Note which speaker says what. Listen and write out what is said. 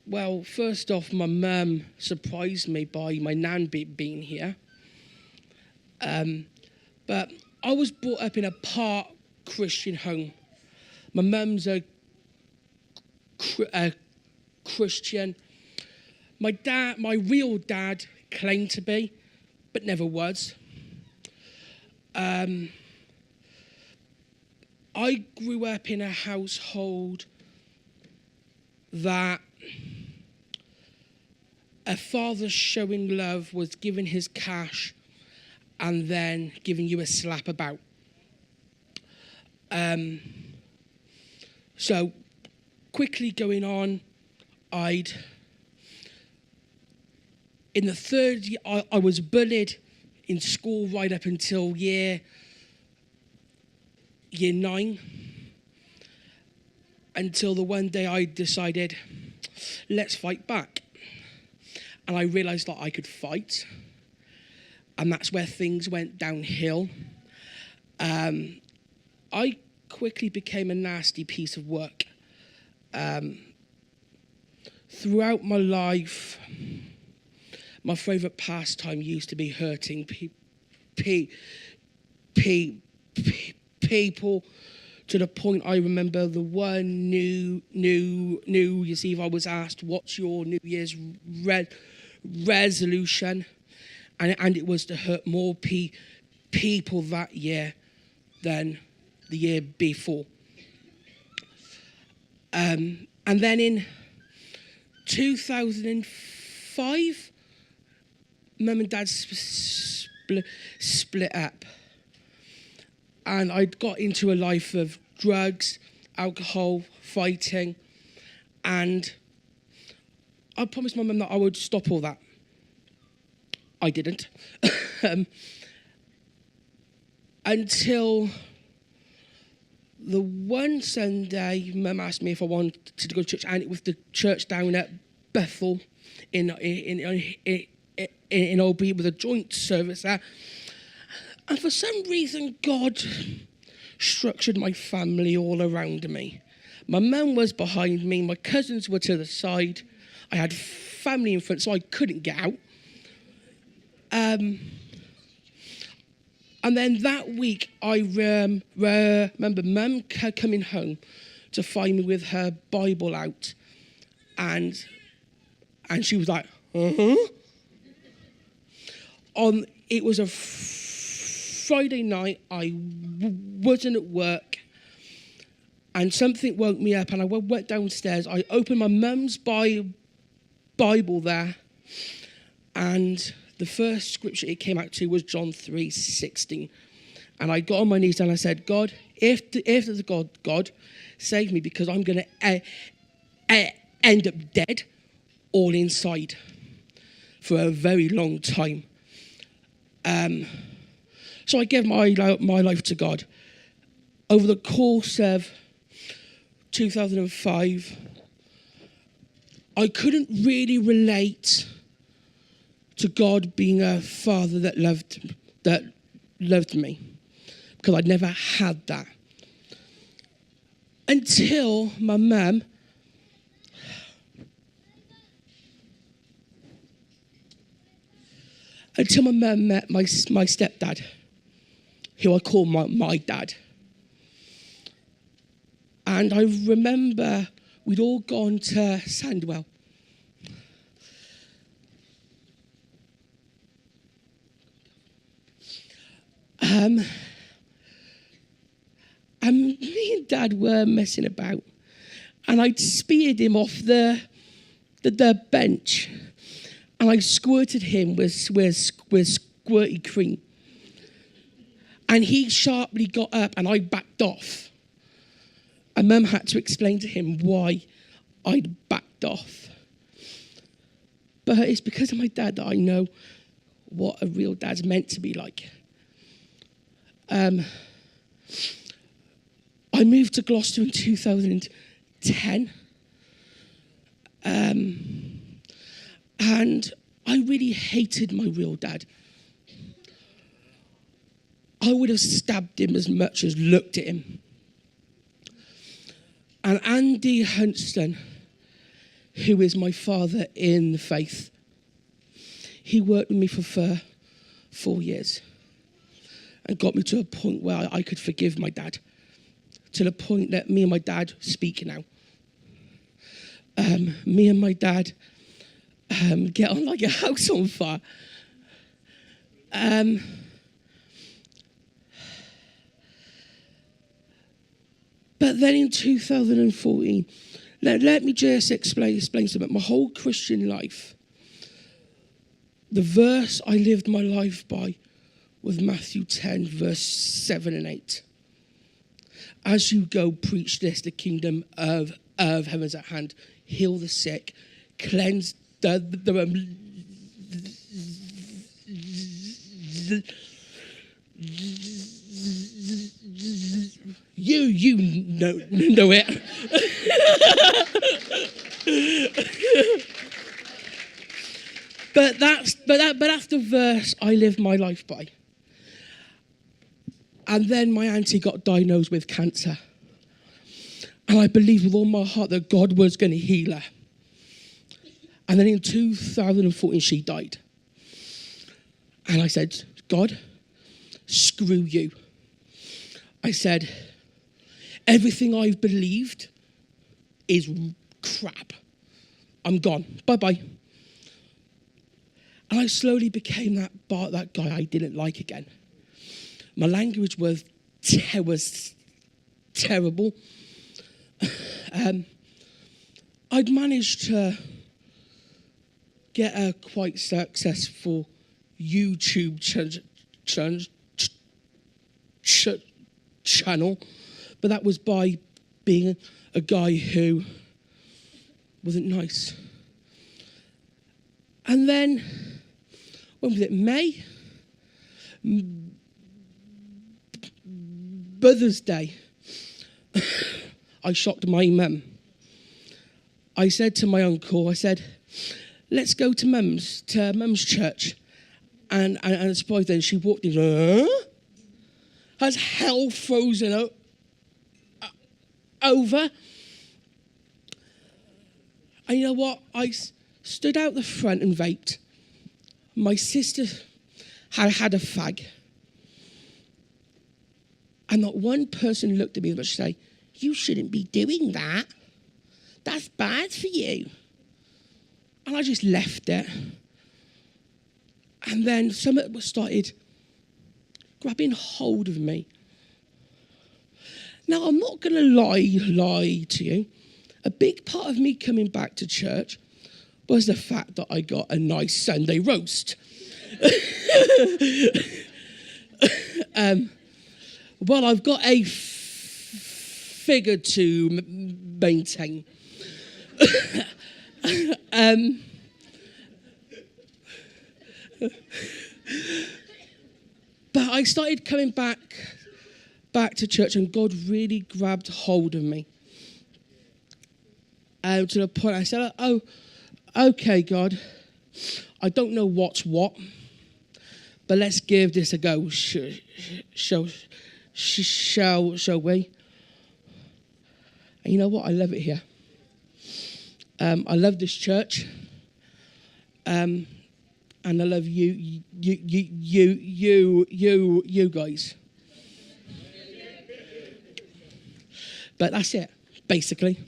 Speaker 1: Well, first off, my mum surprised me by my nan being here. But I was brought up in a part Christian home. My mum's a Christian. My real dad claimed to be, but never was. I grew up in a household that a father showing love was giving his cash and then giving you a slap about. So quickly going on, in the third year, I was bullied in school right up until year 9, until the one day I decided, let's fight back. And I realised that I could fight, and that's where things went downhill. I quickly became a nasty piece of work. Throughout my life, my favourite pastime used to be hurting people, to the point I remember the one New Year's Eve I was asked, what's your New Year's resolution? And it was to hurt more people that year than the year before. And then in 2005, Mum and Dad split up. And I'd got into a life of drugs, alcohol, fighting. And I promised my mum that I would stop all that. I didn't. Until the one Sunday, Mum asked me if I wanted to go to church, and it was the church down at Bethel in Oldby with a joint service there. And for some reason, God structured my family all around me. My mum was behind me, my cousins were to the side, I had family in front, so I couldn't get out. And then that week, I remember Mum coming home to find me with her Bible out. And she was like, it was a Friday night, I wasn't at work, and something woke me up, and I went downstairs. I opened my mum's Bible there, and the first scripture it came out to was John 3:16. And I got on my knees and I said, God, if there's a God, save me, because I'm going to end up dead all inside for a very long time. So I gave my life to God. Over the course of 2005, I couldn't really relate to God being a father that loved me, because I'd never had that. Until my mum met my stepdad, who I call my dad. And I remember we'd all gone to Sandwell. And me and Dad were messing about. And I'd speared him off the bench. And I squirted him with squirty cream. And he sharply got up and I backed off. And Mum had to explain to him why I'd backed off. But it's because of my dad that I know what a real dad's meant to be like. I moved to Gloucester in 2010. And I really hated my real dad. I would have stabbed him as much as looked at him. And Andy Hunston who is my father in the faith. He worked with me for 4 years and got me to a point where I could forgive my dad, to the point that me and my dad speak now. Me and my dad get on like a house on fire. But then in 2014, let me just explain something. My whole Christian life, the verse I lived my life by was Matthew 10, verse 7 and 8. As you go, preach this, the kingdom of heaven is at hand. Heal the sick, cleanse you know it. But that's the verse I lived my life by. And then my auntie got diagnosed with cancer. And I believed with all my heart that God was going to heal her. And then in 2014, she died. And I said, God, screw you. I said, everything I've believed is crap. I'm gone. Bye-bye. And I slowly became that guy I didn't like again. My language was terrible. I'd managed to get a quite successful YouTube channel, but that was by being a guy who wasn't nice. And then, when was it, May? Mother's Day. I shocked my mum. I said to my uncle, I said, let's go to mum's church. And I suppose then she walked in, has hell frozen over. And you know what? I stood out the front and vaped. My sister had a fag. And not one person looked at me as much as say, you shouldn't be doing that. That's bad for you. And I just left it. And then something started grabbing hold of me. Now, I'm not going to lie to you. A big part of me coming back to church was the fact that I got a nice Sunday roast. Well, I've got a figure to maintain. But I started coming back to church, and God really grabbed hold of me. To the point I said, oh, okay, God, I don't know what's what, but let's give this a go. Shall we? And you know what? I love it here. I love this church. And I love you guys. But that's it, basically.